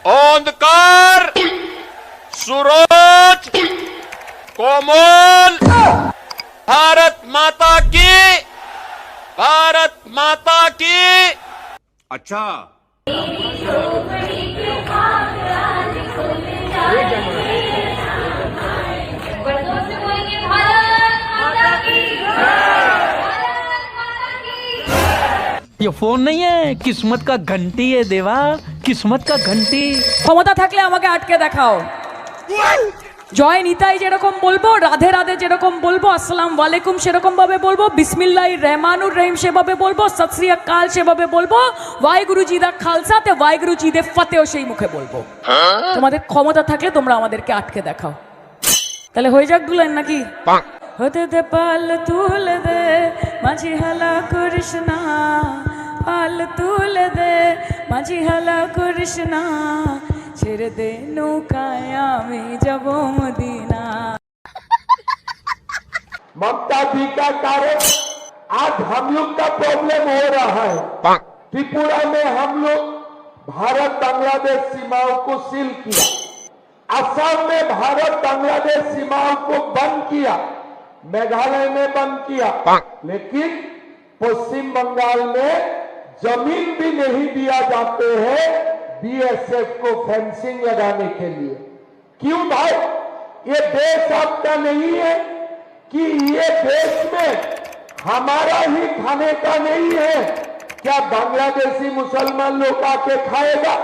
ओंकार, सूरज, कोमल, भारत माता की, भारत माता की। अच्छा, ये फोन नहीं है, किस्मत का घंटी है देवा, किस्मत का घंटी। ক্ষমতা থাকলে আমাকে আটকে দেখাও। জয় নিতাই যেরকম বলবো, রাধে রাধে যেরকম বলবো, আসসালাম ওয়ালাইকুম সেরকম ভাবে বলবো, বিসমিল্লাহির রহমানুর রহিম সেভাবে বলবো, সত শ্রী আকাল সেভাবে বলবো, ওয়াইগুরু জি দা খালসা তে ওয়াইগুরু জি দে ফতেহ সেই মুখে বলবো। তোমাদের ক্ষমতা থাকলে তোমরা আমাদেরকে আটকে দেখাও। তাহলে হয়ে যাক দুলেন নাকি? হতে দে পাল তুলে দে মাঝি হালা করিস না, পাল তুলে দে মাঝি হালা করিস না, ছেড়ে দে নৌকায় আমি যাব মদিনা। ममता जी का कारण आज हम लोग का प्रॉब्लम हो रहा है। त्रिपुरा में हम लोग भारत बांग्लादेश सीमाओं को सील किया, असम में भारत बांग्लादेश सीमाओं को बंद किया, मेघालय में बंद किया, लेकिन पश्चिम बंगाल में जमीन भी नहीं दिया जाते हैं बीएसएफ को फेंसिंग लगाने के लिए। क्यों भाई? ये देश आपका नहीं है कि ये देश में हमारा ही खाने का नहीं है? क्या बांग्लादेशी मुसलमान लोग आके खाएगा?